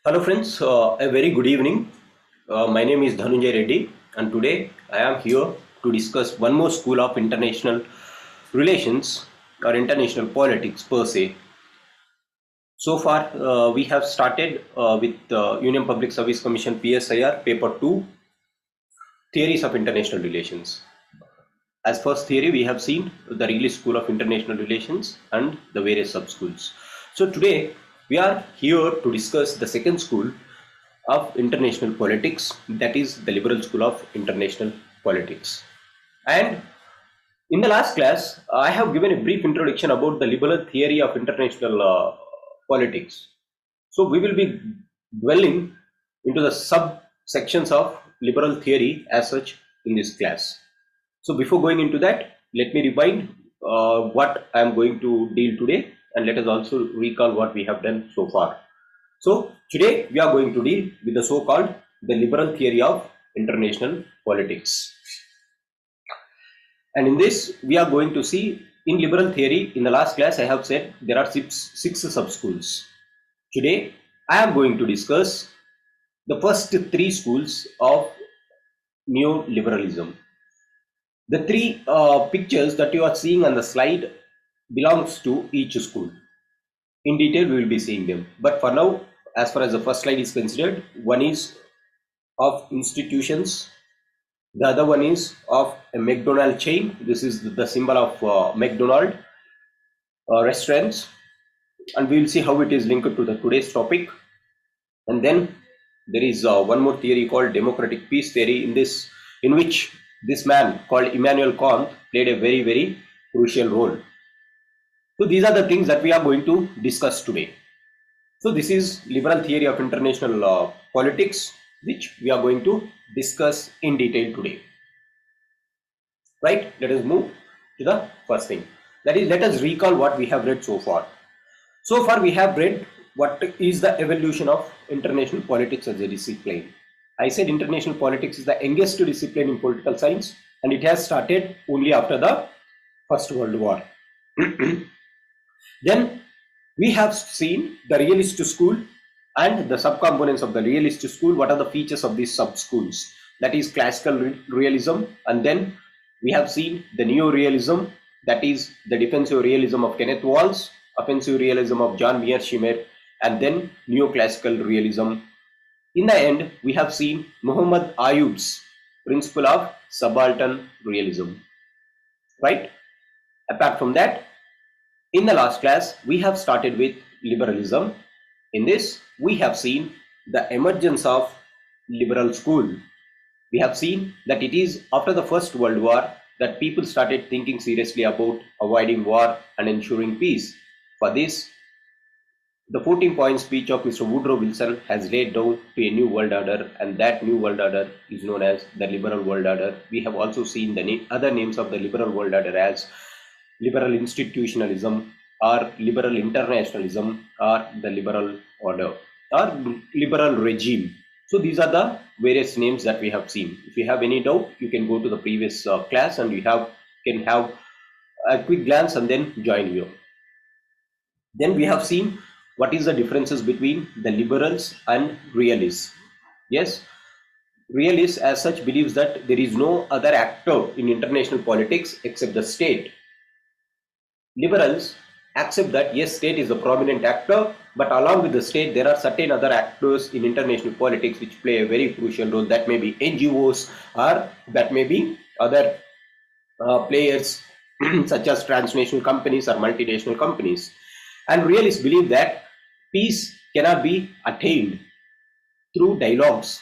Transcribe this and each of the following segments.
Hello friends, a very good evening. My name is Dhanunjay Reddy and today I am here to discuss one more school of international relations or international politics per se. So far we have started with Union Public Service Commission PSIR paper 2 theories of international relations. As first theory we have seen the Reilly School of International Relations and the various sub-schools. So today we are here to discuss the second school of international politics, that is the liberal school of international politics. And in the last class I have given a brief introduction about the liberal theory of international politics. So we will be dwelling into the subsections of liberal theory as such in this class. So before going into that, let me rewind what I am going to deal today, and let us also recall what we have done so far. So today we are going to deal with the so-called the liberal theory of international politics. And in this, we are going to see in liberal theory, in the last class, I have said there are six sub-schools. Today, I am going to discuss the first three schools of neoliberalism. The three pictures that you are seeing on the slide belongs to each school. In detail, we will be seeing them. But for now, as far as the first slide is considered, one is of institutions. The other one is of a McDonald chain. This is the symbol of McDonald restaurants, and we will see how it is linked to the today's topic. And then there is one more theory called democratic peace theory, in which this man called Immanuel Kant played a very crucial role. So these are the things that we are going to discuss today. So this is liberal theory of international politics, which we are going to discuss in detail today. Right? Let us move to the first thing. That is, let us recall what we have read so far. So far we have read what is the evolution of international politics as a discipline. I said international politics is the youngest discipline in political science, and it has started only after the First World War. Then we have seen the realist school and the subcomponents of the realist school. What are the features of these sub-schools? That is classical realism, and then we have seen the neo-realism, that is the defensive realism of Kenneth Walls, offensive realism of John Mearsheimer, and then neoclassical realism. In the end, we have seen Muhammad Ayub's principle of subaltern realism. Right? Apart from that, in the last class, we have started with liberalism. In this, we have seen the emergence of liberal school. We have seen that it is after the First World War that people started thinking seriously about avoiding war and ensuring peace. For this, the 14-point speech of Mr. Woodrow Wilson has laid down to a new world order, and that new world order is known as the liberal world order. We have also seen the other names of the liberal world order as liberal institutionalism or liberal internationalism or the liberal order or liberal regime. So these are the various names that we have seen. If you have any doubt, you can go to the previous class and can have a quick glance and then join here. Then we have seen what is the differences between the liberals and realists. Yes, realists as such believes that there is no other actor in international politics except the state. Liberals accept that yes, state is a prominent actor, but along with the state, there are certain other actors in international politics which play a very crucial role. That may be NGOs, or that may be other players such as transnational companies or multinational companies. And realists believe that peace cannot be attained through dialogues.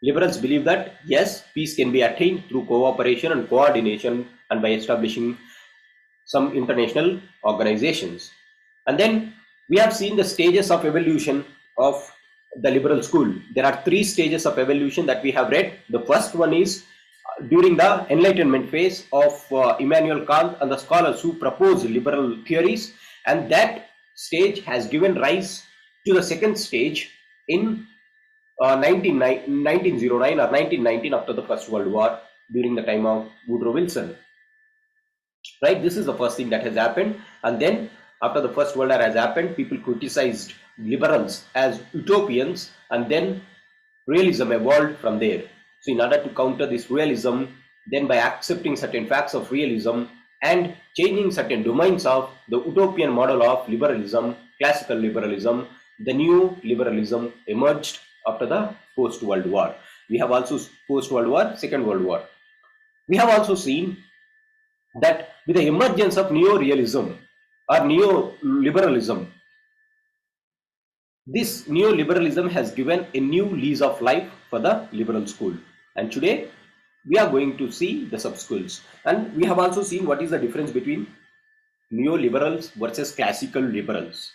Liberals believe that yes, peace can be attained through cooperation and coordination and by establishing some international organizations. And then we have seen the stages of evolution of the liberal school. There are three stages of evolution that we have read. The first one is during the Enlightenment phase of Immanuel Kant and the scholars who proposed liberal theories, and that stage has given rise to the second stage in 1909 or 1919 after the First World War during the time of Woodrow Wilson. Right, this is the first thing that has happened. And then after the First World War has happened, people criticized liberals as utopians, and then realism evolved from there. So in order to counter this realism, then by accepting certain facts of realism and changing certain domains of the utopian model of liberalism, classical liberalism, the new liberalism emerged after the post-World War. We have also post-World War, Second World War. We have also seen that with the emergence of neo-realism or neoliberalism, this neoliberalism has given a new lease of life for the liberal school. And today we are going to see the sub-schools. And we have also seen what is the difference between neoliberals versus classical liberals,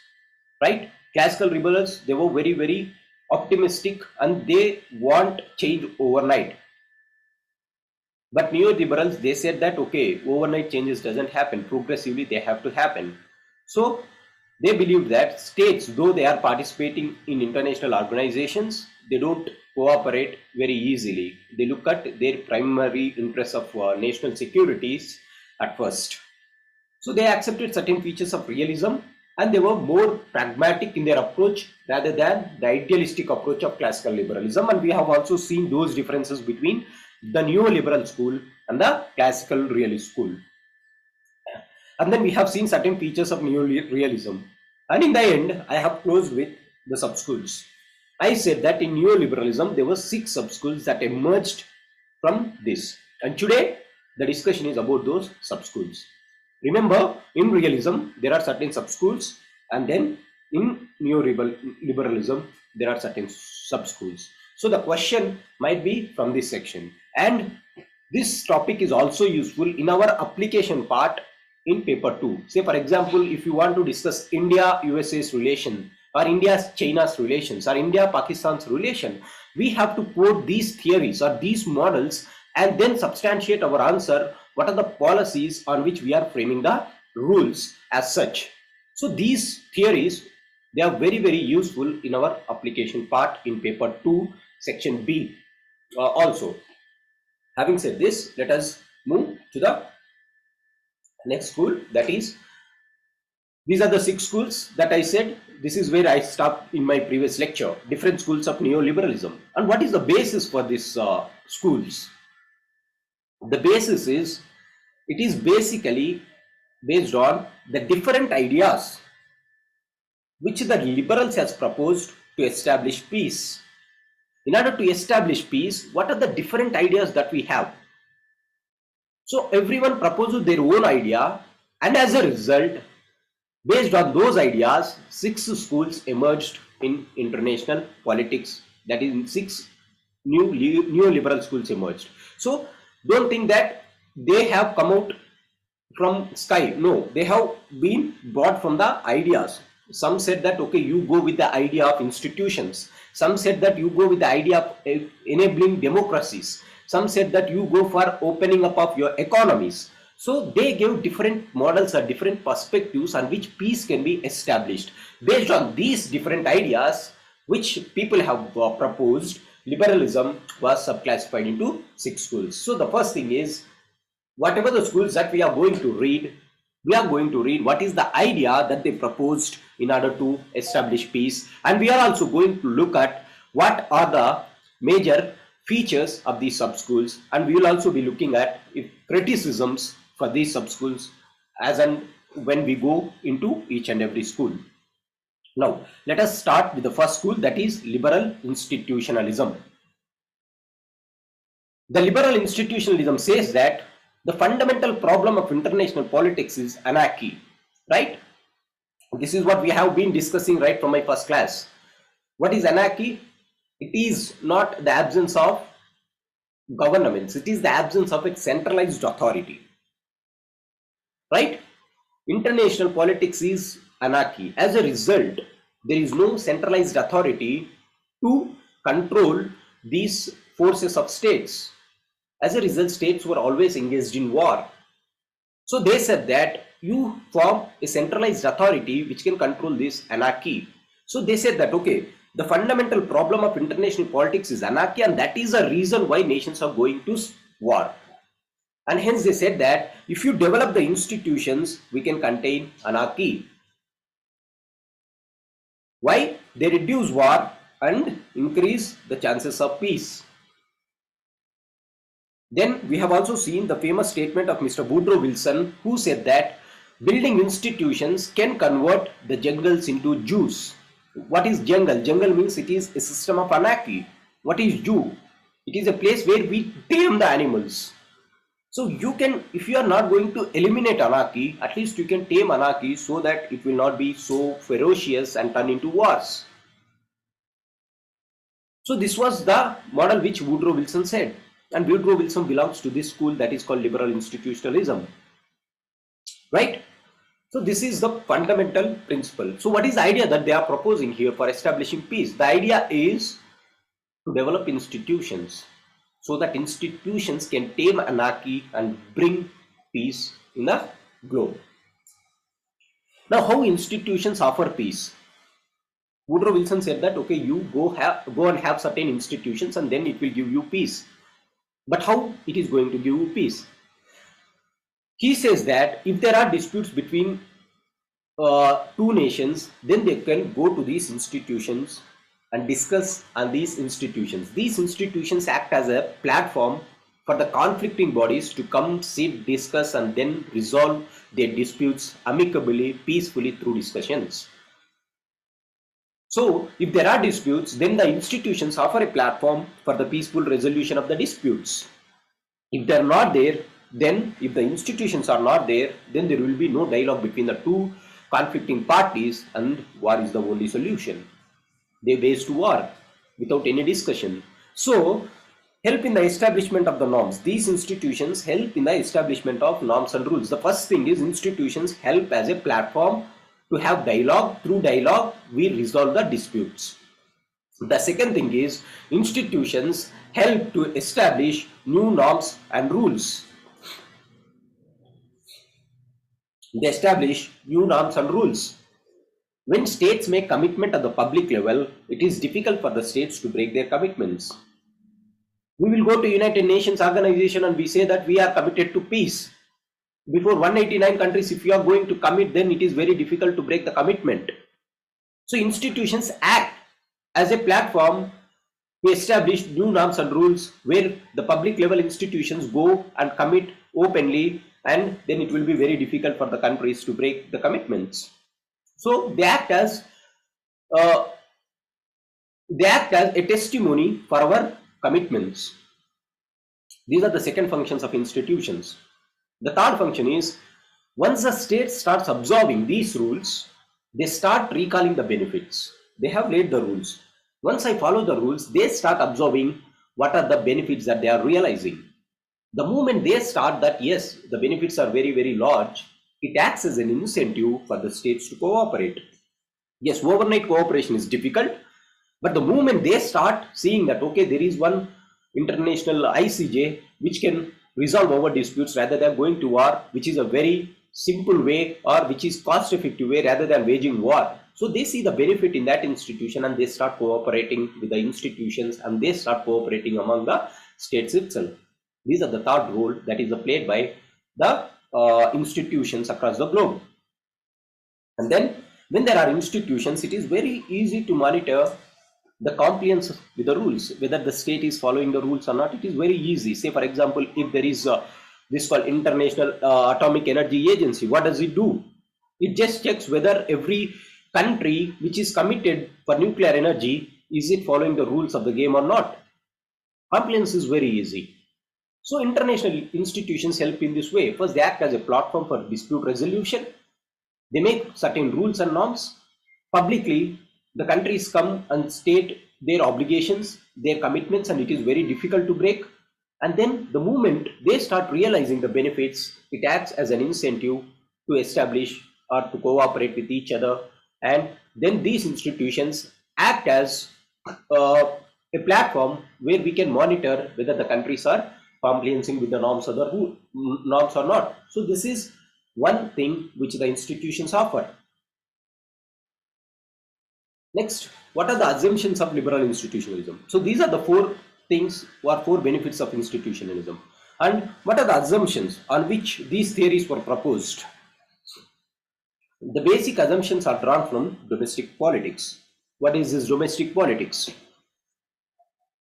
right? Classical liberals, they were very, very optimistic and they want change overnight. But neoliberals, they said that, okay, overnight changes doesn't happen. Progressively, they have to happen. So they believe that states, though they are participating in international organizations, they don't cooperate very easily. They look at their primary interests of national securities at first. So they accepted certain features of realism and they were more pragmatic in their approach rather than the idealistic approach of classical liberalism. And we have also seen those differences between the neoliberal school and the classical realist school. And then we have seen certain features of neorealism. And in the end, I have closed with the sub-schools. I said that in neoliberalism, there were 6 sub-schools that emerged from this. And today, the discussion is about those sub-schools. Remember, in realism, there are certain sub-schools, and then in neoliberalism, there are certain sub-schools. So the question might be from this section. And this topic is also useful in our application part in paper 2. Say, for example, if you want to discuss India-USA's relation, or India-China's relations, or India-Pakistan's relation, we have to quote these theories or these models and then substantiate our answer. What are the policies on which we are framing the rules as such? So these theories, they are very, very useful in our application part in paper 2, section B also. Having said this, let us move to the next school. That is, these are the 6 schools that I said. This is where I stopped in my previous lecture, different schools of neoliberalism. And what is the basis for these schools? The basis is, it is basically based on the different ideas which the liberals has proposed to establish peace. In order to establish peace, what are the different ideas that we have? So everyone proposes their own idea, and as a result, based on those ideas, 6 schools emerged in international politics. That is, 6 neoliberal schools emerged. So don't think that they have come out from sky. No, they have been brought from the ideas. Some said that, okay, you go with the idea of institutions. Some said that you go with the idea of enabling democracies. Some said that you go for opening up of your economies. So they gave different models or different perspectives on which peace can be established. Based on these different ideas which people have proposed, liberalism was subclassified into 6 schools. So the first thing is, whatever the schools that we are going to read, we are going to read what is the idea that they proposed in order to establish peace. And we are also going to look at what are the major features of these sub-schools. And we will also be looking at criticisms for these sub-schools as and when we go into each and every school. Now, let us start with the first school, that is liberal institutionalism. The liberal institutionalism says that the fundamental problem of international politics is anarchy, right? This is what we have been discussing right from my first class. What is anarchy? It is not the absence of governments, it is the absence of a centralized authority, right? International politics is anarchy. As a result, there is no centralized authority to control these forces of states. As a result, states were always engaged in war. So they said that you form a centralized authority which can control this anarchy. So they said that, okay, the fundamental problem of international politics is anarchy, and that is a reason why nations are going to war. And hence they said that if you develop the institutions, we can contain anarchy. Why? They reduce war and increase the chances of peace. Then we have also seen the famous statement of Mr. Woodrow Wilson, who said that building institutions can convert the jungles into zoos. What is jungle? Jungle means it is a system of anarchy. What is zoo? It is a place where we tame the animals. So you can, if you are not going to eliminate anarchy, at least you can tame anarchy so that it will not be so ferocious and turn into wars. So this was the model which Woodrow Wilson said. And Woodrow Wilson belongs to this school that is called liberal institutionalism. Right? So this is the fundamental principle. So what is the idea that they are proposing here for establishing peace? The idea is to develop institutions so that institutions can tame anarchy and bring peace in the globe. Now, how institutions offer peace? Woodrow Wilson said that, okay, you go and have certain institutions and then it will give you peace. But how it is going to give you peace? He says that if there are disputes between two nations, then they can go to these institutions and discuss on these institutions. These institutions act as a platform for the conflicting bodies to come, sit, discuss, and then resolve their disputes amicably, peacefully through discussions. So, if there are disputes, then the institutions offer a platform for the peaceful resolution of the disputes. If they are not there, then if the institutions are not there, then there will be no dialogue between the two conflicting parties, and war is the only solution. They base to war without any discussion. So, help in the establishment of the norms. These institutions help in the establishment of norms and rules. The first thing is institutions help as a platform to have dialogue. Through dialogue, we resolve the disputes. The second thing is institutions help to establish new norms and rules. They establish new norms and rules. When states make commitment at the public level, it is difficult for the states to break their commitments. We will go to United Nations organization and we say that we are committed to peace. Before 189 countries, if you are going to commit, then it is very difficult to break the commitment. So institutions act as a platform to establish new norms and rules where the public level institutions go and commit openly, and then it will be very difficult for the countries to break the commitments. So they act as a testimony for our commitments. These are the second functions of institutions. The third function is, once the state starts absorbing these rules, they start recalling the benefits. They have laid the rules. Once I follow the rules, they start absorbing what are the benefits that they are realizing. The moment they start that, yes, the benefits are very, very large, it acts as an incentive for the states to cooperate. Yes, overnight cooperation is difficult, but the moment they start seeing that, okay, there is one international ICJ which can resolve our disputes rather than going to war, which is a very simple way or which is cost-effective way rather than waging war. So they see the benefit in that institution and they start cooperating with the institutions and they start cooperating among the states itself. These are the third role that is played by the institutions across the globe. And then when there are institutions, it is very easy to monitor the compliance with the rules, whether the state is following the rules or not. It is very easy. Say, for example, if there is this called International Atomic Energy Agency, what does it do? It just checks whether every country which is committed for nuclear energy, is it following the rules of the game or not? Compliance is very easy. So international institutions help in this way. First, they act as a platform for dispute resolution. They make certain rules and norms. Publicly, the countries come and state their obligations, their commitments, and it is very difficult to break. And then the moment they start realizing the benefits, it acts as an incentive to establish or to cooperate with each other. And then these institutions act as a platform where we can monitor whether the countries are compliancing with the norms or the norms or not. So this is one thing which the institutions offer. Next, what are the assumptions of liberal institutionalism? So these are the four things or four benefits of institutionalism. And what are the assumptions on which these theories were proposed? The basic assumptions are drawn from domestic politics. What is this domestic politics?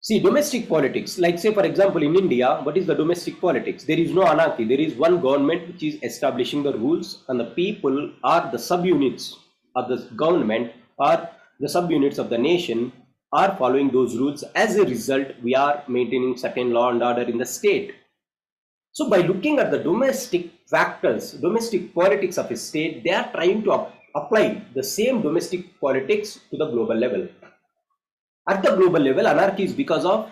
See, domestic politics, like say for example in India, what is the domestic politics? There is no anarchy. There is one government which is establishing the rules, and the people are the subunits of the government, or the subunits of the nation are following those rules. As a result, we are maintaining certain law and order in the state. So by looking at the domestic factors, domestic politics of a state, they are trying to apply the same domestic politics to the global level. At the global level, anarchy is because of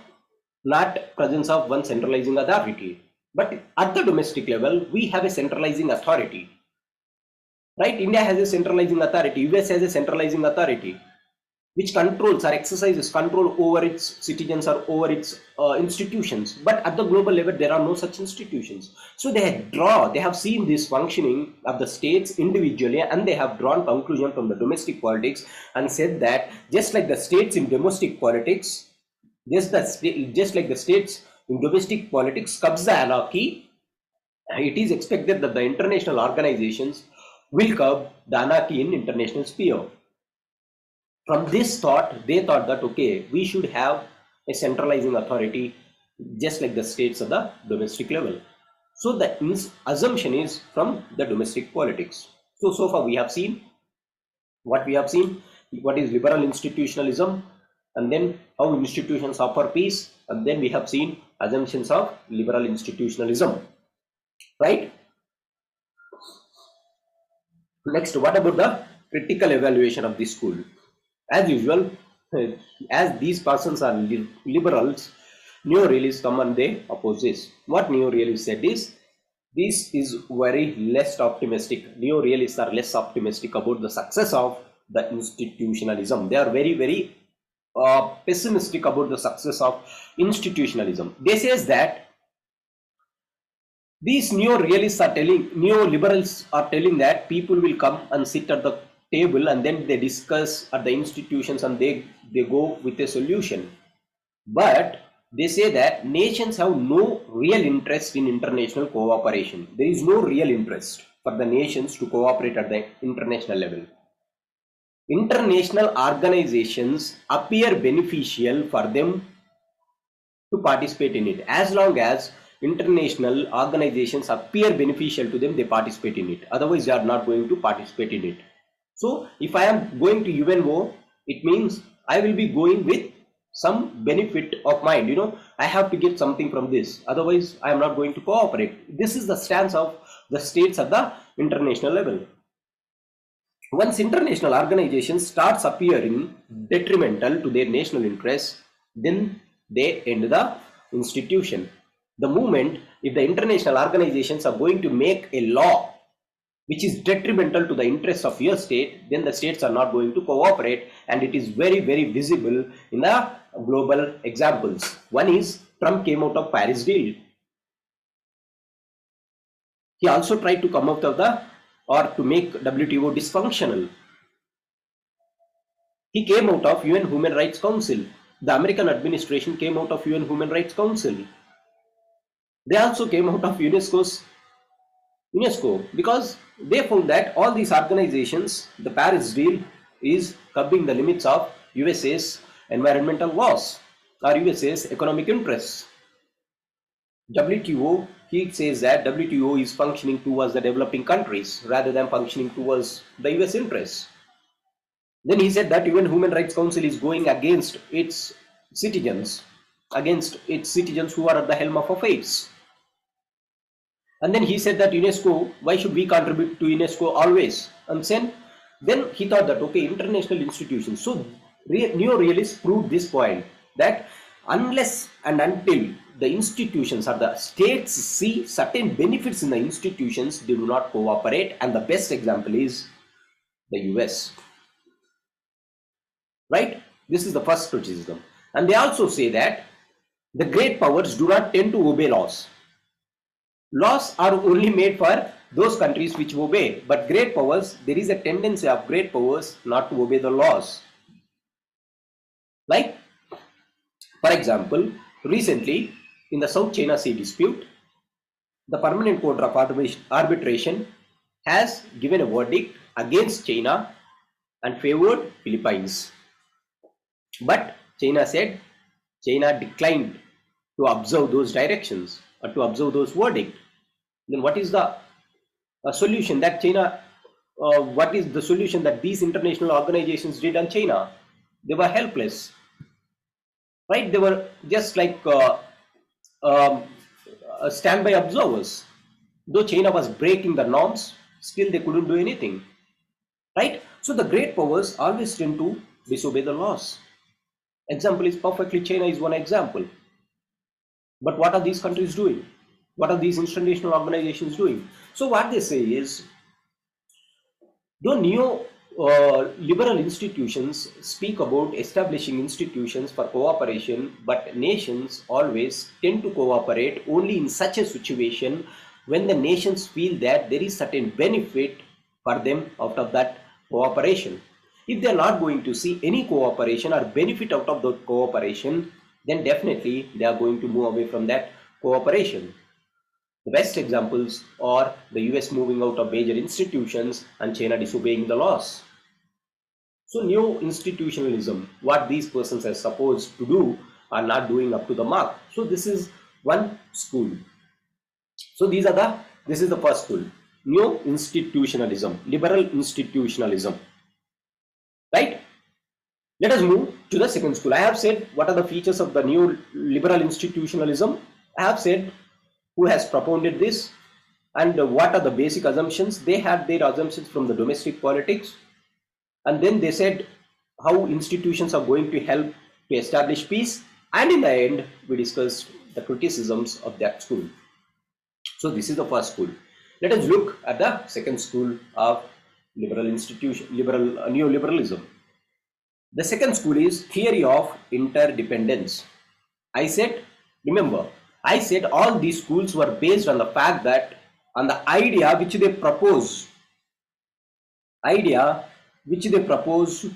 not presence of one centralizing authority. But at the domestic level, we have a centralizing authority. Right? India has a centralizing authority. US has a centralizing authority, which controls or exercises control over its citizens or over its institutions. But at the global level, there are no such institutions. So they have seen this functioning of the states individually, and they have drawn conclusion from the domestic politics and said that just like the states in domestic politics, just like the states in domestic politics curbs the anarchy, it is expected that the international organizations will curb the anarchy in international sphere. From this thought, they thought that, okay, we should have a centralizing authority just like the states at the domestic level. So the assumption is from the domestic politics. So far we have seen what is liberal institutionalism, and then how institutions offer peace, and then we have seen assumptions of liberal institutionalism, right? Next, what about the critical evaluation of the school? As usual, as these persons are liberals, neo-realists come and they oppose this. What neo-realists said is, this is very less optimistic. Neo-realists are less optimistic about the success of the institutionalism. They are very, very pessimistic about the success of institutionalism. They says that these neoliberals are telling that people will come and sit at the table, and then they discuss at the institutions, and they go with a solution. But they say that nations have no real interest in international cooperation. There is no real interest for the nations to cooperate at the international level. International organizations appear beneficial for them to participate in it. As long as international organizations appear beneficial to them, they participate in it. Otherwise, they are not going to participate in it. So if I am going to UNO, it means I will be going with some benefit of mine. I have to get something from this. Otherwise, I am not going to cooperate. This is the stance of the states at the international level. Once international organizations starts appearing detrimental to their national interests, then they end the institution. The moment if the international organizations are going to make a law which is detrimental to the interests of your state, then the states are not going to cooperate, and it is very, very visible in the global examples. One is Trump came out of Paris deal. He also tried to come out of to make WTO dysfunctional. He came out of UN Human Rights Council. The American administration came out of UN Human Rights Council. They also came out of UNESCO because they found that all these organizations, the Paris deal is curbing the limits of USA's environmental laws or USA's economic interests. WTO, he says that WTO is functioning towards the developing countries rather than functioning towards the US interests. Then he said that UN Human Rights Council is going against its citizens who are at the helm of affairs. And then he said that UNESCO, why should we contribute to UNESCO always? And then he thought that, okay, international institutions. So neo-realists proved this point, that unless and until the institutions or the states see certain benefits in the institutions, they do not cooperate. And the best example is the US. Right? This is the first criticism. And they also say that the great powers do not tend to obey laws. Laws are only made for those countries which obey, but great powers, there is a tendency of great powers not to obey the laws. Like, for example, recently in the South China Sea dispute, the Permanent Court of Arbitration has given a verdict against China and favored Philippines. But China declined to observe those directions or to observe those verdicts. Then what is the solution that China? What is the solution that these international organizations did on China? They were helpless, right? They were just like um, standby observers. Though China was breaking the norms, still they couldn't do anything, right? So the great powers always tend to disobey the laws. Example is perfectly China is one example. But what are these countries doing? What are these international organizations doing? So what they say is, though neo-liberal institutions speak about establishing institutions for cooperation, but nations always tend to cooperate only in such a situation when the nations feel that there is certain benefit for them out of that cooperation. If they are not going to see any cooperation or benefit out of the cooperation, then definitely they are going to move away from that cooperation. The best examples are the US moving out of major institutions and China disobeying the laws. So neo-institutionalism, what these persons are supposed to do are not doing up to the mark. So this is one school. So this is the first school, neo-institutionalism, liberal institutionalism, right? Let us move to the second school. I have said what are the features of the new liberal institutionalism. I have said who has propounded this and what are the basic assumptions. They had their assumptions from the domestic politics, and then they said how institutions are going to help to establish peace, and in the end we discussed the criticisms of that school. So this is the first school. Let us look at the second school of neoliberalism. The second school is theory of interdependence. Remember, I said all these schools were based on the fact that, on the idea which they propose to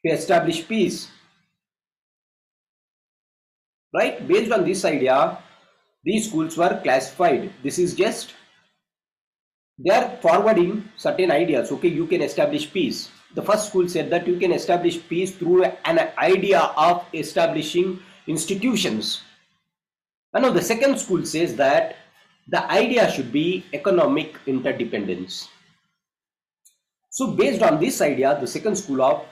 establish peace, right? Based on this idea, these schools were classified. This is just, they are forwarding certain ideas. Okay, you can establish peace. The first school said that you can establish peace through an idea of establishing institutions. And now the second school says that the idea should be economic interdependence. So based on this idea, the second school of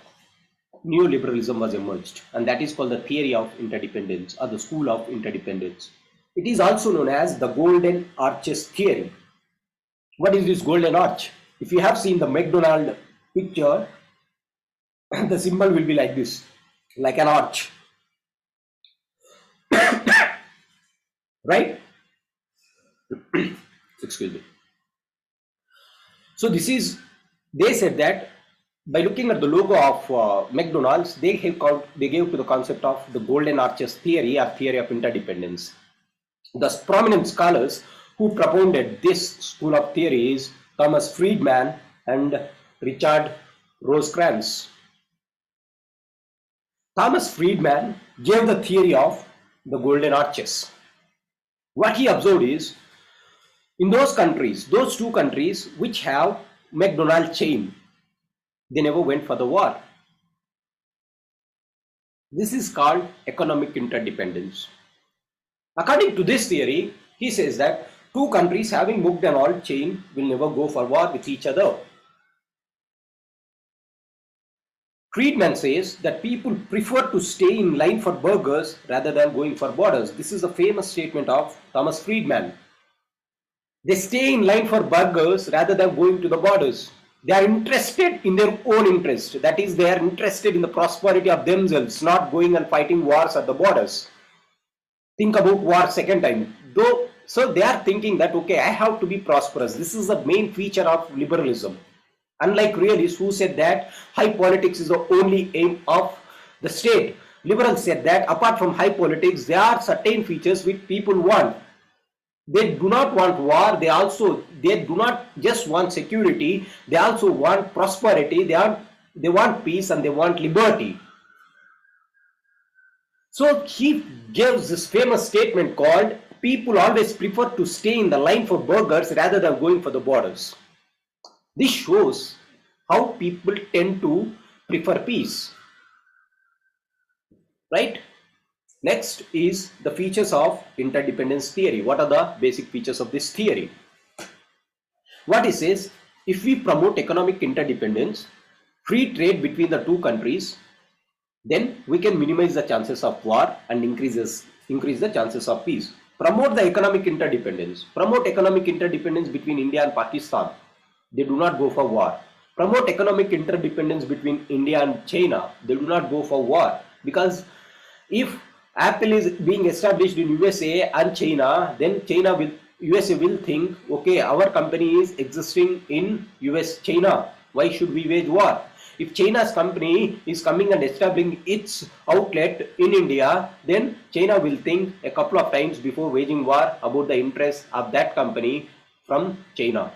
neoliberalism was emerged, and that is called the theory of interdependence or the school of interdependence. It is also known as the Golden Arches theory. What is this golden arch? If you have seen the McDonald picture, the symbol will be like this, like an arch, right? Excuse me. So this is, they said that by looking at the logo of McDonald's, they gave to the concept of the Golden Arches theory or theory of interdependence. The prominent scholars who propounded this school of theory is Thomas Friedman and Richard Rosecrans. Thomas Friedman gave the theory of the Golden Arches. What he observed is, in those countries, those two countries which have McDonald's chain, they never went for the war. This is called economic interdependence. According to this theory, he says that two countries having McDonald's chain will never go for war with each other. Friedman says that people prefer to stay in line for burgers rather than going for borders. This is a famous statement of Thomas Friedman. They stay in line for burgers rather than going to the borders. They are interested in their own interest. That is, they are interested in the prosperity of themselves, not going and fighting wars at the borders. Think about war second time. So they are thinking that, okay, I have to be prosperous. This is the main feature of liberalism. Unlike realists who said that high politics is the only aim of the state, liberals said that apart from high politics, there are certain features which people want. They do not want war. They do not just want security. They also want prosperity. They want peace and they want liberty. So he gives this famous statement called, people always prefer to stay in the line for burgers rather than going for the borders. This shows how people tend to prefer peace. right? Next is the features of interdependence theory. What are the basic features of this theory? What it says, if we promote economic interdependence, free trade between the two countries, then we can minimize the chances of war and increase the chances of peace. Promote the economic interdependence. Promote economic interdependence between India and Pakistan. They do not go for war. Promote economic interdependence between India and China. They do not go for war. Because if Apple is being established in USA and China, then USA will think, okay, our company is existing in China. Why should we wage war? If China's company is coming and establishing its outlet in India, then China will think a couple of times before waging war about the interests of that company from China.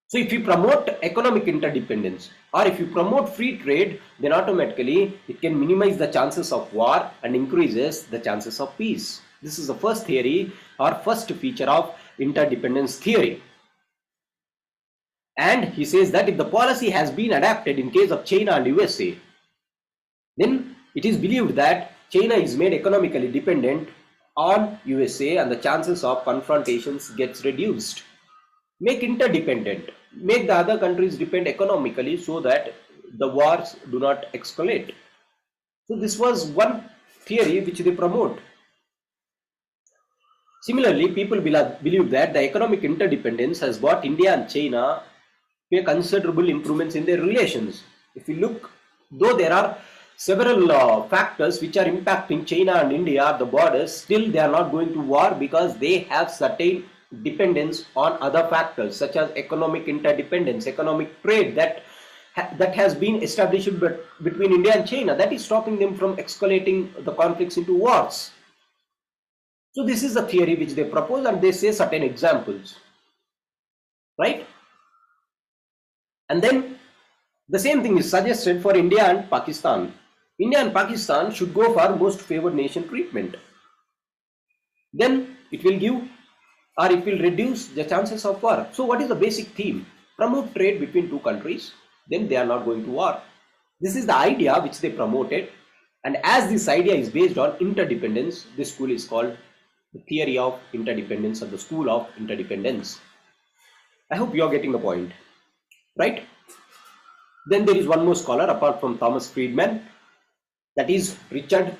So if you promote economic interdependence or if you promote free trade, then automatically it can minimize the chances of war and increases the chances of peace. This is the first theory or first feature of interdependence theory. And he says that if the policy has been adapted in case of China and USA, then it is believed that China is made economically dependent on USA and the chances of confrontations gets reduced. Make interdependent, make the other countries depend economically so that the wars do not escalate. So this was one theory which they promote. Similarly, people believe that the economic interdependence has brought India and China to a considerable improvements in their relations. If you look, though there are several factors which are impacting China and India at the borders, still they are not going to war because they have certain dependence on other factors such as economic interdependence, economic trade that has been established between India and China, that is stopping them from escalating the conflicts into wars. So this is the theory which they propose and they say certain examples, right? And then the same thing is suggested for India and Pakistan. India and Pakistan should go for most favored nation treatment. Then it will give or it will reduce the chances of war. So what is the basic theme? Promote trade between two countries, then they are not going to war. This is the idea which they promoted, and as this idea is based on interdependence, this school is called the theory of interdependence or the school of interdependence. I hope you are getting the point, right? Then there is one more scholar apart from Thomas Friedman, that is Richard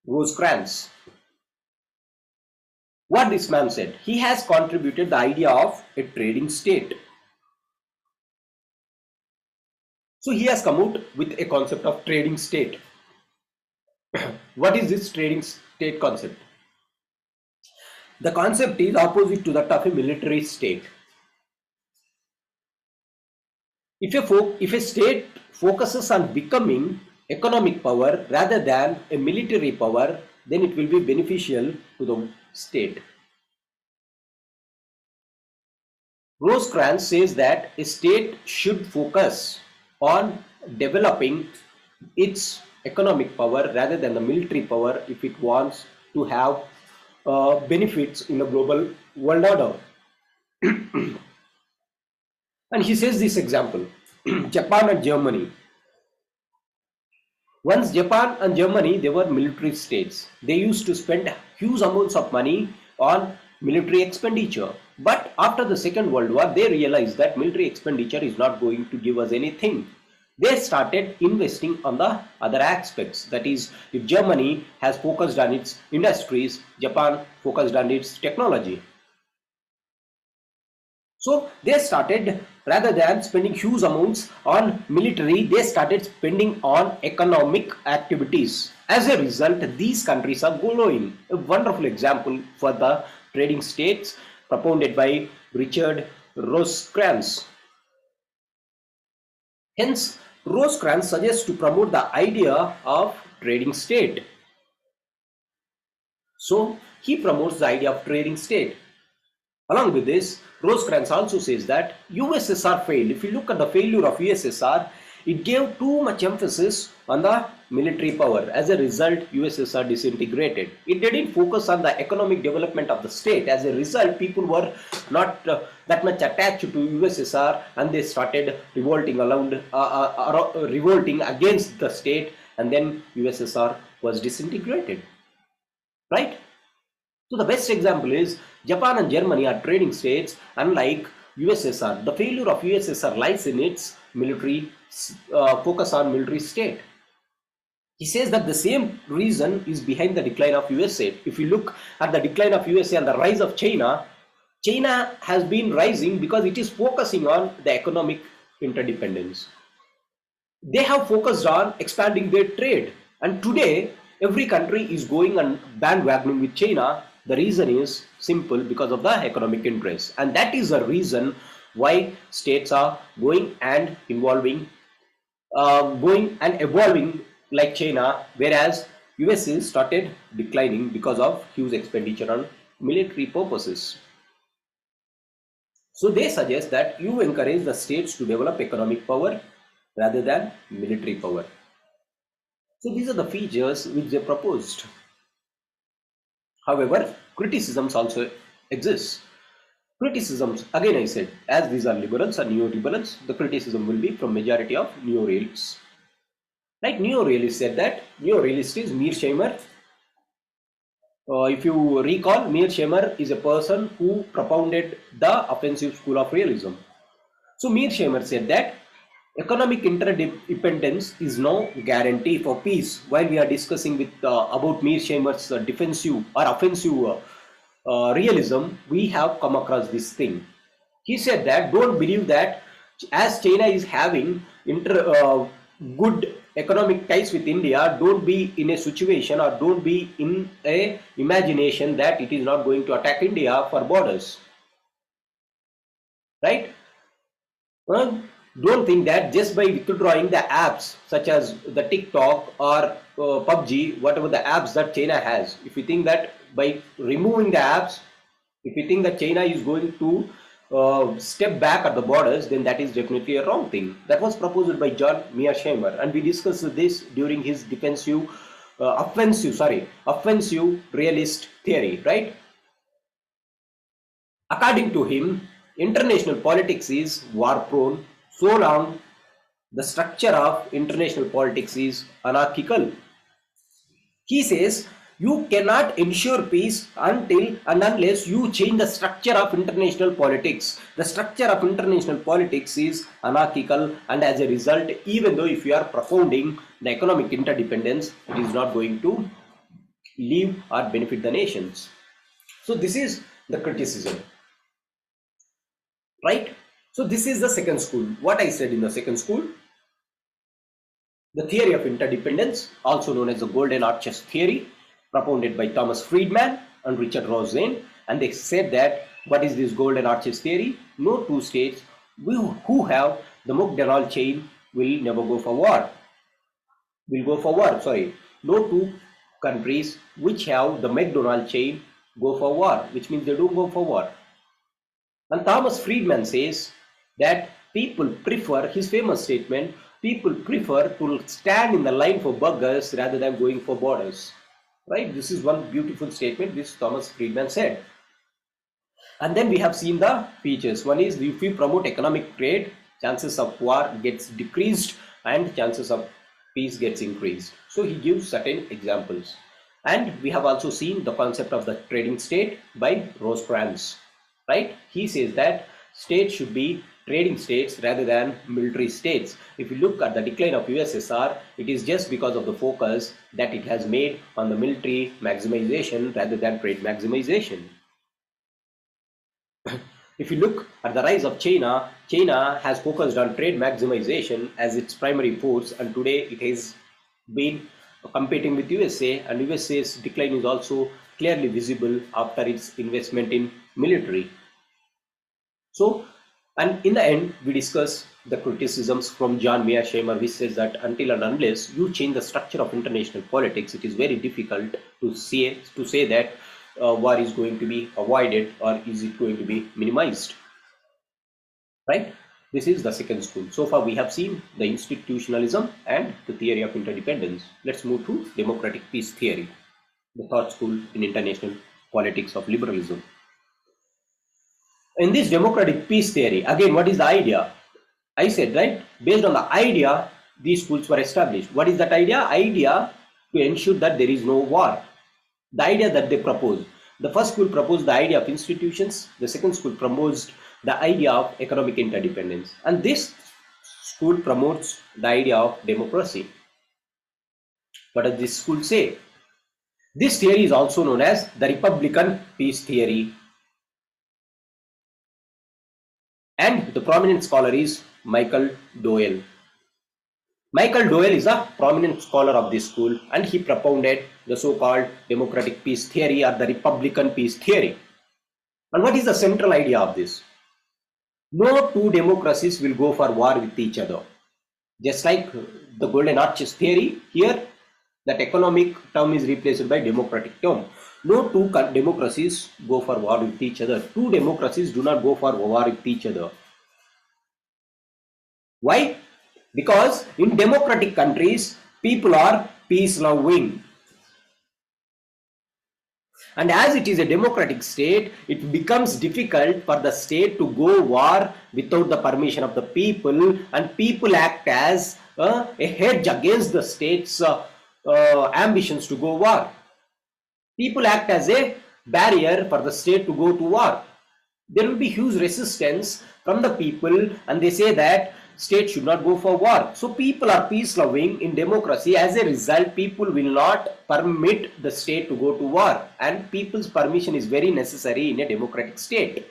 Rosecrans. What this man said, he has contributed the idea of a trading state. So he has come out with a concept of trading state. What is this trading state concept? The concept is opposite to that of a military state. If a state focuses on becoming economic power rather than a military power, then it will be beneficial to the state. Rosecrans says that a state should focus on developing its economic power rather than the military power if it wants to have benefits in the global world order. And he says this example, Japan and Germany. Once Japan and Germany, they were military states. They used to spend huge amounts of money on military expenditure. But after the Second World War, they realized that military expenditure is not going to give us anything. They started investing on the other aspects. That is, if Germany has focused on its industries, Japan focused on its technology. So they started, rather than spending huge amounts on military, they started spending on economic activities. As a result, these countries are growing. A wonderful example for the trading states propounded by Richard Rosecrans. Hence, Rosecrans suggests to promote the idea of trading state. So he promotes the idea of trading state. Along with this, Rosecrans also says that USSR failed. If you look at the failure of USSR, it gave too much emphasis on the military power. As a result, USSR disintegrated. It didn't focus on the economic development of the state. As a result, people were not that much attached to USSR and they started revolting against the state, and then USSR was disintegrated, right? So the best example is Japan and Germany are trading states, unlike USSR. The failure of USSR lies in its military focus on military state. He says that the same reason is behind the decline of USA. If you look at the decline of USA and the rise of China, China has been rising because it is focusing on the economic interdependence. They have focused on expanding their trade, and today every country is going on bandwagoning with China. The reason is simple: because of the economic interest, and that is the reason why states are going and evolving like China, whereas USA started declining because of huge expenditure on military purposes. So they suggest that you encourage the states to develop economic power rather than military power. So these are the features which they proposed. However, criticisms also exist. Criticisms, again I said, as these are liberals and neo-liberals, the criticism will be from majority of neo-realists. Like neo-realists said that, neo-realist is Mearsheimer. If you recall, Mearsheimer is a person who propounded the offensive school of realism. So Mearsheimer said that economic interdependence is no guarantee for peace. While we are discussing with about Mearsheimer's defensive or offensive realism, we have come across this thing. He said that don't believe that as China is having good economic ties with India, don't be in a situation or don't be in a imagination that it is not going to attack India for borders, right? Don't think that just by withdrawing the apps such as the TikTok or PUBG, whatever the apps that China has, if you think that by removing the apps, if you think that China is going to step back at the borders, then that is definitely a wrong thing. That was proposed by John Mearsheimer, and we discussed this during his offensive realist theory, right? According to him, international politics is war prone so long the structure of international politics is anarchical. He says you cannot ensure peace until and unless you change the structure of international politics. The structure of international politics is anarchical, and as a result, even though if you are propounding the economic interdependence, it is not going to leave or benefit the nations. So this is the criticism, right? So this is the second school. What I said in the second school, the theory of interdependence, also known as the Golden Arches theory, propounded by Thomas Friedman and Richard Rothstein, and they said that what is this Golden Arches theory? No two states who have the Macdonald chain will never go for war. No two countries which have the Macdonald chain go for war, which means they don't go for war. And Thomas Friedman says that people prefer, his famous statement, people prefer to stand in the line for burgers rather than going for borders. Right? This is one beautiful statement which Thomas Friedman said. And then we have seen the features. One is if we promote economic trade, chances of war gets decreased and chances of peace gets increased. So he gives certain examples. And we have also seen the concept of the trading state by Rosecrans. Right? He says that states should be trading states rather than military states. If you look at the decline of USSR, it is just because of the focus that it has made on the military maximization rather than trade maximization. If you look at the rise of China, China has focused on trade maximization as its primary force, and today it has been competing with USA, and USA's decline is also clearly visible after its investment in military. So, and in the end, we discuss the criticisms from John Mearsheimer, which says that until and unless you change the structure of international politics, it is very difficult to say that war is going to be avoided or is it going to be minimized. Right? This is the second school. So far, we have seen the institutionalism and the theory of interdependence. Let's move to democratic peace theory, the third school in international politics of liberalism. In this democratic peace theory, again, what is the idea? I said, right, based on the idea these schools were established. What is that idea? Idea to ensure that there is no war. The idea that they proposed. The first school proposed the idea of institutions. The second school proposed the idea of economic interdependence. And this school promotes the idea of democracy. What does this school say? This theory is also known as the Republican peace theory. And the prominent scholar is Michael Doyle. Michael Doyle is a prominent scholar of this school, and he propounded the so-called democratic peace theory or the Republican peace theory. And what is the central idea of this? No two democracies will go for war with each other. Just like the Golden Arches theory, here that economic term is replaced by democratic term. No two democracies go for war with each other. Two democracies do not go for war with each other. Why? Because in democratic countries, people are peace loving. And as it is a democratic state, it becomes difficult for the state to go war without the permission of the people, and people act as a hedge against the state's ambitions to go war. People act as a barrier for the state to go to war. There will be huge resistance from the people, and they say that state should not go for war. So people are peace loving in democracy. As a result, people will not permit the state to go to war, and people's permission is very necessary in a democratic state.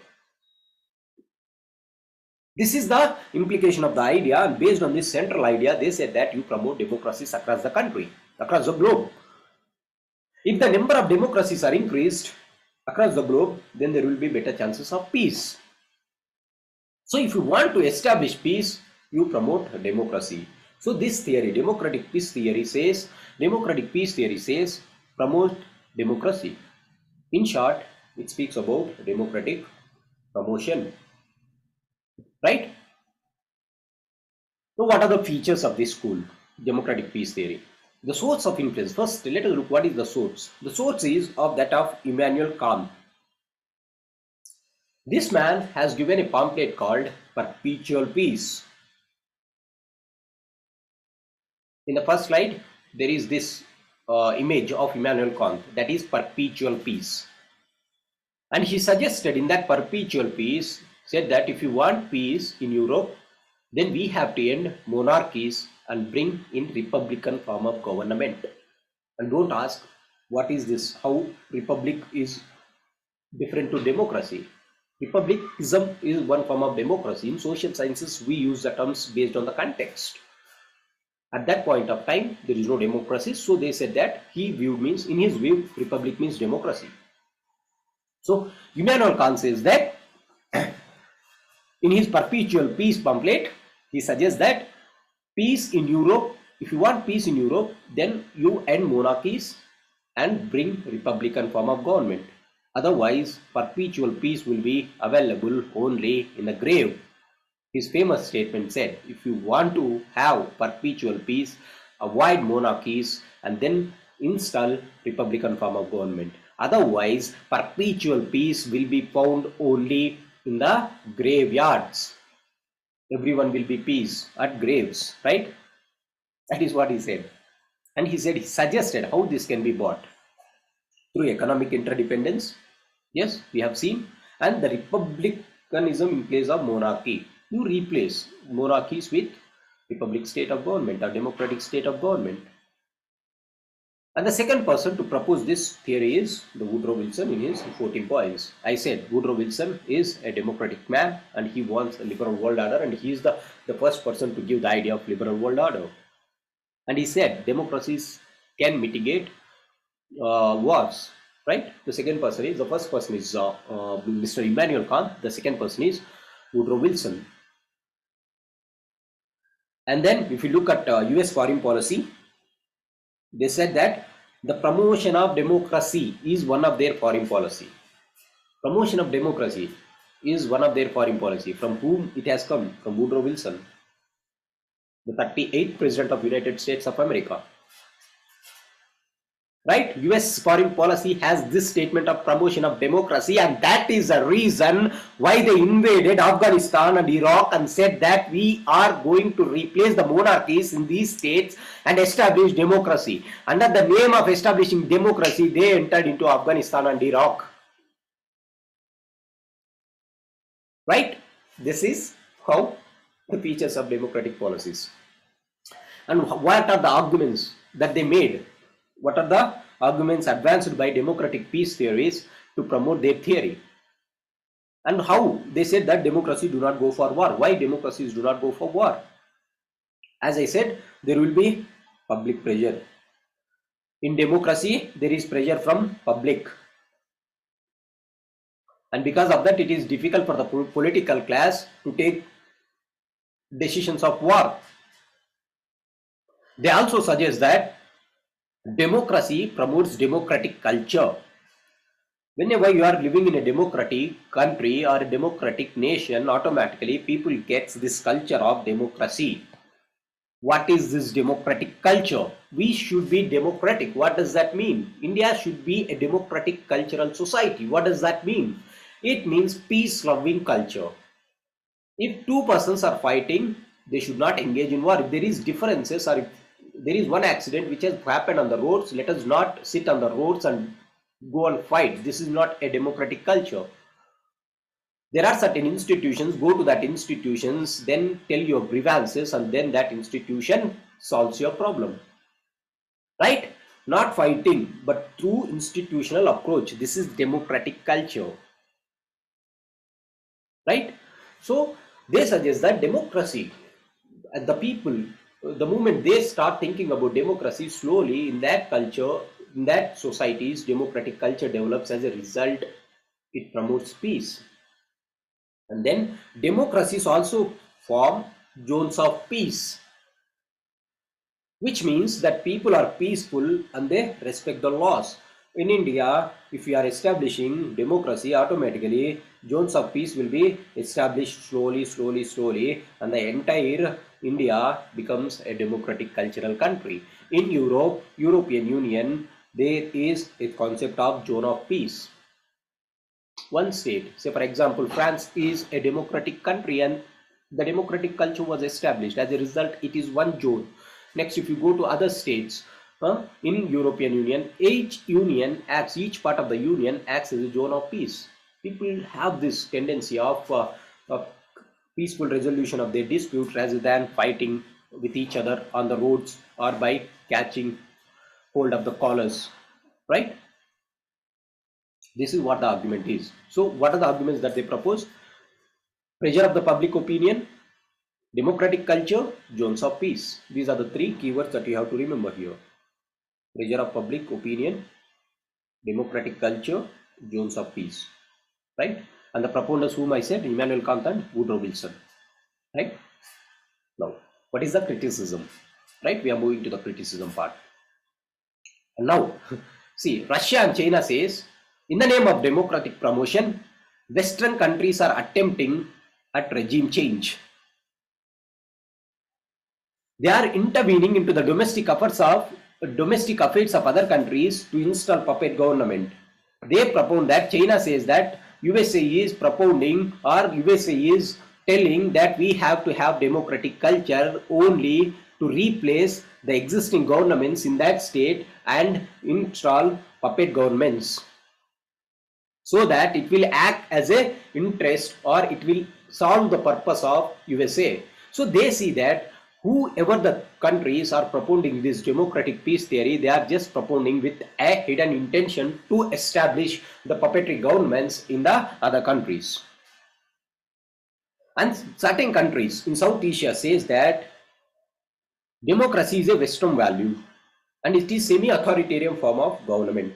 This is the implication of the idea, and based on this central idea, they said that you promote democracies across the country, across the globe. If the number of democracies are increased across the globe, then there will be better chances of peace. So if you want to establish peace, you promote democracy. So this theory, democratic peace theory says, promote democracy. In short, it speaks about democratic promotion. Right? So what are the features of this school, democratic peace theory? The source of influence. First, let us look what is the source. The source is of that of Immanuel Kant. This man has given a pamphlet called Perpetual Peace. In the first slide, there is this image of Immanuel Kant, that is perpetual peace. And he suggested in that perpetual peace, said that if you want peace in Europe, then we have to end monarchies and bring in republican form of government. And don't ask what is this, how republic is different to democracy. Republicanism is one form of democracy. In social sciences, we use the terms based on the context. At that point of time, there is no democracy. So they said that in his view, republic means democracy. So Immanuel Kant says that in his Perpetual Peace pamphlet, he suggests that peace in Europe, if you want peace in Europe, then you end monarchies and bring republican form of government. Otherwise, perpetual peace will be available only in the grave. His famous statement said, if you want to have perpetual peace, avoid monarchies and then install republican form of government. Otherwise, perpetual peace will be found only in the graveyards. Everyone will be peace at graves, right? That is what he said. And he suggested how this can be bought. Through economic interdependence. Yes, we have seen. And the republicanism in place of monarchy. You replace monarchies with republic state of government or democratic state of government. And the second person to propose this theory is the Woodrow Wilson in his 14 points. I said Woodrow Wilson is a democratic man and he wants a liberal world order, and he is the first person to give the idea of liberal world order. And he said democracies can mitigate wars, right? The first person is Mr. Immanuel Kant. The second person is Woodrow Wilson. And then if you look at US foreign policy, they said that the promotion of democracy is one of their foreign policy. Promotion of democracy is one of their foreign policy. From whom it has come? From Woodrow Wilson, the 38th President of United States of America. right? US foreign policy has this statement of promotion of democracy, and that is the reason why they invaded Afghanistan and Iraq and said that we are going to replace the monarchies in these states and establish democracy. Under the name of establishing democracy, they entered into Afghanistan and Iraq, right? This is how the features of democratic policies. And what are the arguments that they made? What are the arguments advanced by democratic peace theories to promote their theory? And how they said that democracy do not go for war. Why democracies do not go for war? As I said, there will be public pressure. In democracy, there is pressure from public. And because of that, it is difficult for the political class to take decisions of war. They also suggest that democracy promotes democratic culture. Whenever you are living in a democratic country or a democratic nation, automatically people get this culture of democracy. What is this democratic culture? We should be democratic. What does that mean? India should be a democratic cultural society. What does that mean? It means peace-loving culture. If two persons are fighting, they should not engage in war. If there is differences or if there is one accident which has happened on the roads, let us not sit on the roads and go and fight. This is not a democratic culture. There are certain institutions, go to that institutions, then tell your grievances, and then that institution solves your problem. Right? Not fighting, but through institutional approach. This is democratic culture. Right? So they suggest that democracy, the people, the moment they start thinking about democracy, slowly in that culture, in that society's democratic culture develops. As a result, it promotes peace. And then democracies also form zones of peace, which means that people are peaceful and they respect the laws. In India, if we are establishing democracy, automatically zones of peace will be established slowly, and the entire India becomes a democratic cultural country. In Europe, European Union, there is a concept of zone of peace. One state, say for example, France is a democratic country and the democratic culture was established. As a result, it is one zone. Next, if you go to other states, in European Union, each part of the union acts as a zone of peace. People have this tendency of peaceful resolution of their dispute rather than fighting with each other on the roads or by catching hold of the collars, right? This is what the argument is. So what are the arguments that they propose? Pressure of the public opinion, democratic culture, zones of peace. These are the three keywords that you have to remember here. Pressure of public opinion, democratic culture, zones of peace, right? And the proponents whom I said, Immanuel Kant and Woodrow Wilson, right? Now, what is the criticism, right? We are moving to the criticism part. And now, see, Russia and China says, in the name of democratic promotion, Western countries are attempting at regime change. They are intervening into the domestic affairs of other countries to install puppet government. They propound that China says that USA is propounding or USA is telling that we have to have democratic culture only to replace the existing governments in that state and install puppet governments, so that it will act as a interest or it will solve the purpose of USA. So they see that whoever the countries are propounding this democratic peace theory, they are just propounding with a hidden intention to establish the puppetry governments in the other countries. And certain countries in South Asia says that democracy is a Western value and it is semi-authoritarian form of government.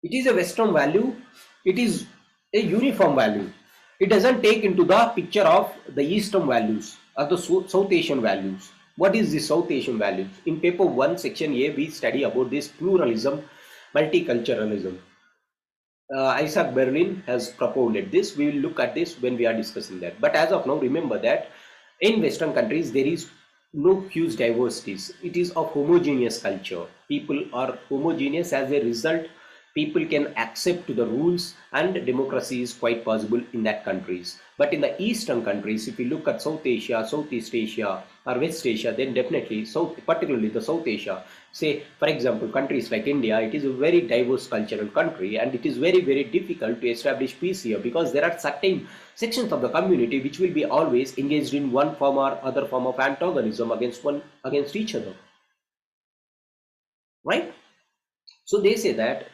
It is a Western value. It is a uniform value. It doesn't take into the picture of the Eastern values or the South Asian values. What is the South Asian values? In paper 1, section A, we study about this pluralism, multiculturalism. Isaac Berlin has propounded this. We will look at this when we are discussing that. But as of now, remember that in Western countries, there is no huge diversities. It is of homogeneous culture. People are homogeneous. As a result, people can accept to the rules, and democracy is quite possible in that countries. But in the eastern countries, if you look at South Asia, Southeast Asia, or West Asia, then definitely South, particularly the South Asia, say for example countries like India, it is a very diverse cultural country, and it is very difficult to establish peace here, because there are certain sections of the community which will be always engaged in one form or other form of antagonism against each other, right? So they say that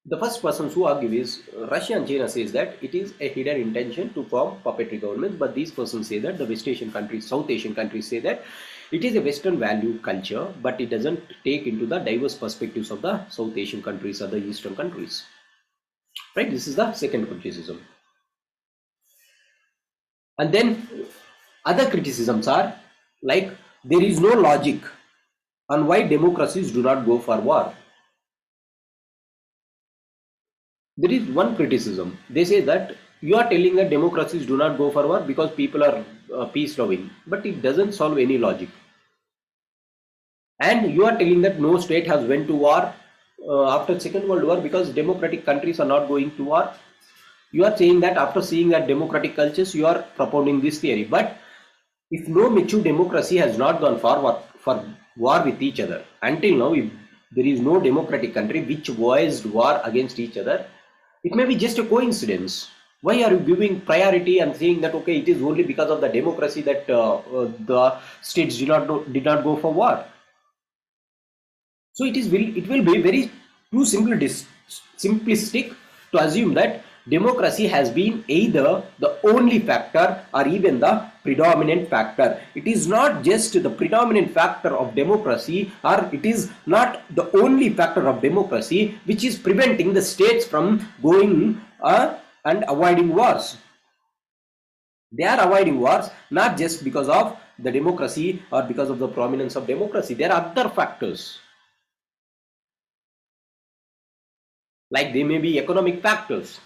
the first persons who argue is Russia and China says that it is a hidden intention to form puppetry governments, but these persons say that the West Asian countries, South Asian countries say that it is a Western value culture, but it doesn't take into the diverse perspectives of the South Asian countries or the Eastern countries, right? This is the second criticism. And then other criticisms are like there is no logic on why democracies do not go for war. There is one criticism. They say that you are telling that democracies do not go for war because people are peace loving, but it doesn't solve any logic. And you are telling that no state has went to war after Second World War because democratic countries are not going to war. You are saying that after seeing that democratic cultures, you are propounding this theory. But if no mature democracy has not gone for war with each other until now, if there is no democratic country which waged war against each other, it may be just a coincidence. Why are you giving priority and saying that okay, it is only because of the democracy that the states did not go for war? So it will be very too simplistic to assume that democracy has been either the only factor or even the predominant factor. It is not just the predominant factor of democracy, or it is not the only factor of democracy which is preventing the states from going and avoiding wars. They are avoiding wars not just because of the democracy or because of the prominence of democracy. There are other factors. Like they may be economic factors,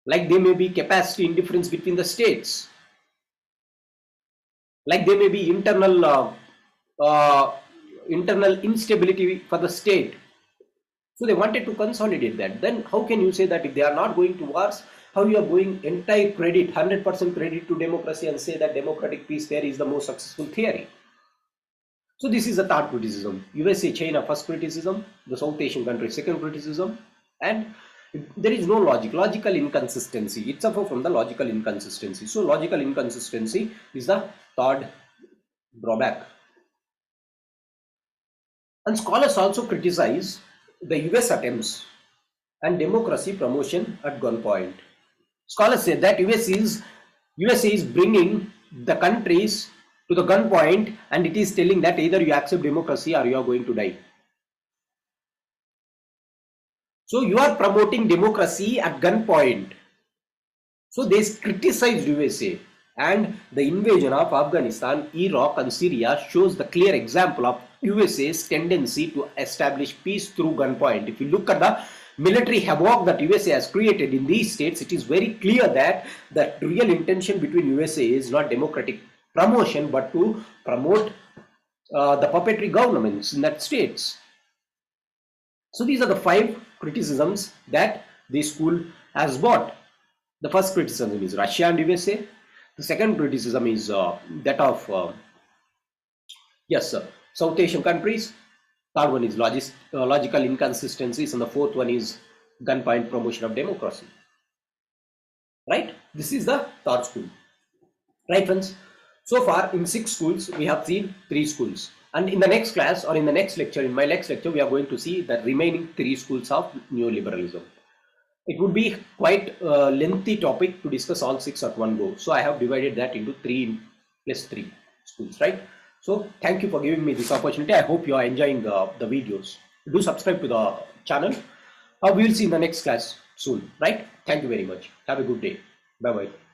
like there may be capacity indifference between the states, like there may be internal instability for the state. So they wanted to consolidate that. Then how can you say that if they are not going to wars, how you are going entire credit, 100% credit to democracy and say that democratic peace theory is the most successful theory? So this is the third criticism. USA, China, first criticism, the South Asian country, second criticism, and there is no logical inconsistency. It suffers from the logical inconsistency. So logical inconsistency is the third drawback. And scholars also criticize the US attempts and democracy promotion at gunpoint. Scholars say that USA is bringing the countries to the gunpoint, and it is telling that either you accept democracy or you are going to die. So you are promoting democracy at gunpoint. So they criticized USA, and the invasion of Afghanistan, Iraq and Syria shows the clear example of USA's tendency to establish peace through gunpoint. If you look at the military havoc that USA has created in these states, it is very clear that the real intention between USA is not democratic promotion, but to promote the puppetry governments in that states. So these are the 5 criticisms that the school has brought. The first criticism is Russia and USA. The second criticism is that of South Asian countries. Third one is logical inconsistencies, and the fourth one is gunpoint promotion of democracy. Right? This is the third school. Right, friends? So far in 6 schools, we have seen 3 schools. And in the next class or in the next lecture, in my next lecture, we are going to see the remaining 3 schools of neoliberalism. It would be quite a lengthy topic to discuss all 6 at one go. So I have divided that into 3 plus 3 schools, right? So thank you for giving me this opportunity. I hope you are enjoying the videos. Do subscribe to the channel. We will see in the next class soon, right? Thank you very much. Have a good day. Bye-bye.